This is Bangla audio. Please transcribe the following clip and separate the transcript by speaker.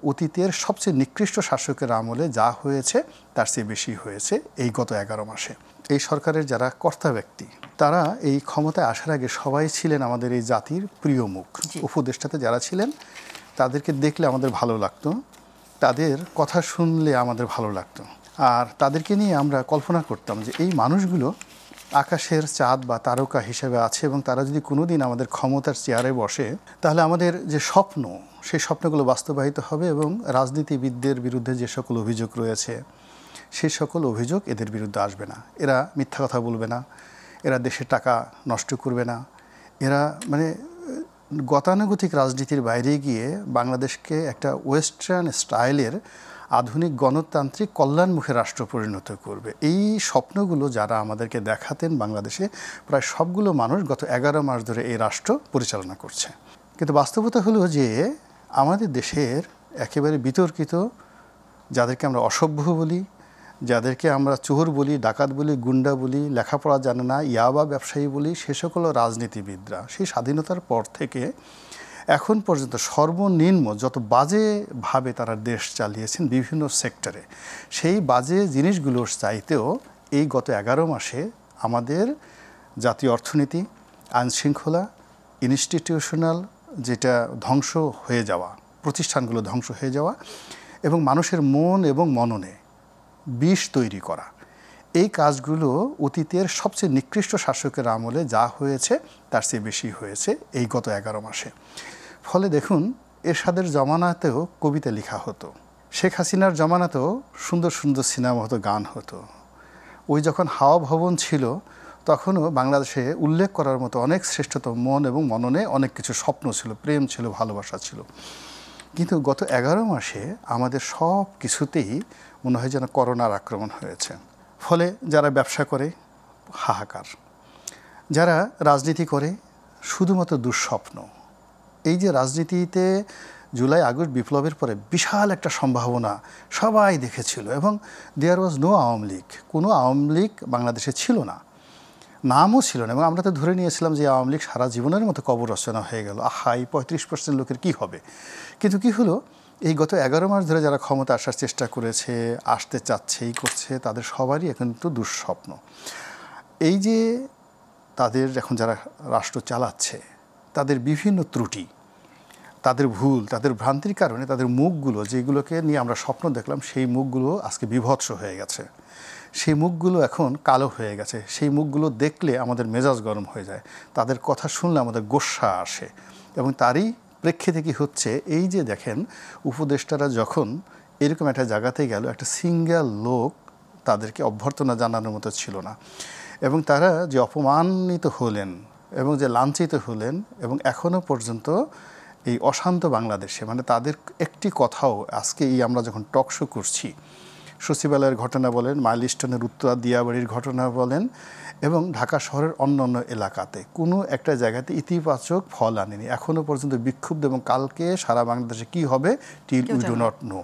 Speaker 1: অতীতের সবচেয়ে নিকৃষ্ট শাসকের আমলে যা হয়েছে তার চেয়ে বেশি হয়েছে এই গত 11 মাসে। এই সরকারের যারা কর্তা ব্যক্তি তারা এই ক্ষমতায় আসার আগে সবাই ছিলেন আমাদের এই জাতির প্রিয় মুখ। উপদেষ্টাতে যারা ছিলেন তাদেরকে দেখলে আমাদের ভালো লাগতো, তাদের কথা শুনলে আমাদের ভালো লাগতো, আর তাদেরকে নিয়ে আমরা কল্পনা করতাম যে এই মানুষগুলো আকাশের চাঁদ বা তারকা হিসেবে আছে এবং তারা যদি কোনোদিন আমাদের ক্ষমতার চেয়ারে বসে তাহলে আমাদের যে স্বপ্ন সেই স্বপ্নগুলো বাস্তবায়িত হবে এবং রাজনীতিবিদদের বিরুদ্ধে যে সকল অভিযোগ রয়েছে সেই সকল অভিযোগ এদের বিরুদ্ধে আসবে না। এরা মিথ্যা কথা বলবে না, এরা দেশের টাকা নষ্ট করবে না, এরা মানে গতানুগতিক রাজনীতির বাইরে গিয়ে বাংলাদেশকে একটা ওয়েস্টার্ন স্টাইলের আধুনিক গণতান্ত্রিক কল্যাণমুখী রাষ্ট্র পরিণত করবে। এই স্বপ্নগুলো যারা আমাদেরকে দেখাতেন বাংলাদেশে প্রায় সবগুলো মানুষ গত 11 মাস ধরে এই রাষ্ট্র পরিচালনা করছে। কিন্তু বাস্তবতা হলো যে আমাদের দেশের একেবারে বিতর্কিত, যাদেরকে আমরা অসভ্য বলি, যাদেরকে আমরা চোর বলি, ডাকাত বলি, গুন্ডা বলি, লেখাপড়া জানে না, ইয়াবা ব্যবসায়ী বলি, সে সকল রাজনীতিবিদরা সেই স্বাধীনতার পর থেকে এখন পর্যন্ত সর্বনিম্ন যত বাজেভাবে তারা দেশ চালিয়েছেন বিভিন্ন সেক্টরে, সেই বাজে জিনিসগুলোর চাইতেও এই গত 11 মাসে আমাদের জাতীয় অর্থনীতি, আইনশৃঙ্খলা, ইনস্টিটিউশনাল যেটা ধ্বংস হয়ে যাওয়া, প্রতিষ্ঠানগুলো ধ্বংস হয়ে যাওয়া এবং মানুষের মন এবং মননে বিষ তৈরি করা, এই কাজগুলো অতীতের সবচেয়ে নিকৃষ্ট শাসকের আমলে যা হয়েছে তার চেয়ে বেশি হয়েছে এই গত 11 মাসে। ফলে দেখুন, এরশাদের জমানাতেও কবিতা লেখা হতো, শেখ হাসিনার জমানাতেও সুন্দর সুন্দর সিনেমা হতো, গান হতো। ওই যখন হাওয়া ভবন ছিল তখনও বাংলাদেশে উল্লেখ করার মতো অনেক শ্রেষ্ঠতম মন এবং মননে অনেক কিছু স্বপ্ন ছিল, প্রেম ছিল, ভালোবাসা ছিল। কিন্তু গত 11 মাসে আমাদের সব কিছুতেই মনে হয় যেন করোনার আক্রমণ হয়েছে। ফলে যারা ব্যবসা করে হাহাকার, যারা রাজনীতি করে শুধুমাত্র দুঃস্বপ্ন। এই যে রাজনীতিতে জুলাই আগস্ট বিপ্লবের পরে বিশাল একটা সম্ভাবনা সবাই দেখেছিল এবং দেয়ার ওয়াজ নো আওয়ামী লীগ, কোনো আওয়ামী লীগ বাংলাদেশে ছিল না, নামও ছিল না, এবং আমরা তো ধরে নিয়েছিলাম যে আওয়ামী লীগ সারা জীবনের মতো কবর রচনা হয়ে গেল, আহা এই 35% লোকের কি হবে। কিন্তু কি হলো, এই গত 11 মাস ধরে যারা ক্ষমতা আসার চেষ্টা করেছে, আসতে চাচ্ছে, এই করছে, তাদের সবারই এখন তো দুঃস্বপ্ন। এই যে তাদের এখন যারা রাষ্ট্র চালাচ্ছে তাদের বিভিন্ন ত্রুটি, তাদের ভুল, তাদের ভ্রান্তির কারণে তাদের মুখগুলো, যেগুলোকে নিয়ে আমরা স্বপ্ন দেখলাম, সেই মুখগুলো আজকে বিভৎস হয়ে গেছে, সেই মুখগুলো এখন কালো হয়ে গেছে। সেই মুখগুলো দেখলে আমাদের মেজাজ গরম হয়ে যায়, তাদের কথা শুনলে আমাদের গোস্বা আসে। এবং তারই প্রেক্ষিতে কি হচ্ছে, এই যে দেখেন উপদেষ্টারা যখন এরকম একটা জায়গাতে গেল, একটা সিঙ্গেল লোক তাদেরকে অভ্যর্থনা জানানোর মতো ছিল না, এবং তারা যে অপমানিত হলেন এবং যে লাঞ্ছিত হলেন, এবং এখনও পর্যন্ত এই অশান্ত বাংলাদেশে মানে তাদের একটি কথাও, আজকে এই আমরা যখন টক শো করছি, সচিবালয়ের ঘটনা বলেন, মাইলস্টোনের উত্তরা দিয়াবাড়ির ঘটনা বলেন, এবং ঢাকা শহরের অন্যান্য এলাকাতে কোনো একটা জায়গাতে ইতিবাচক ফল আনেনি এখনও পর্যন্ত। বিক্ষুব্ধ এবং কালকে সারা বাংলাদেশে কি হবে till we do not know.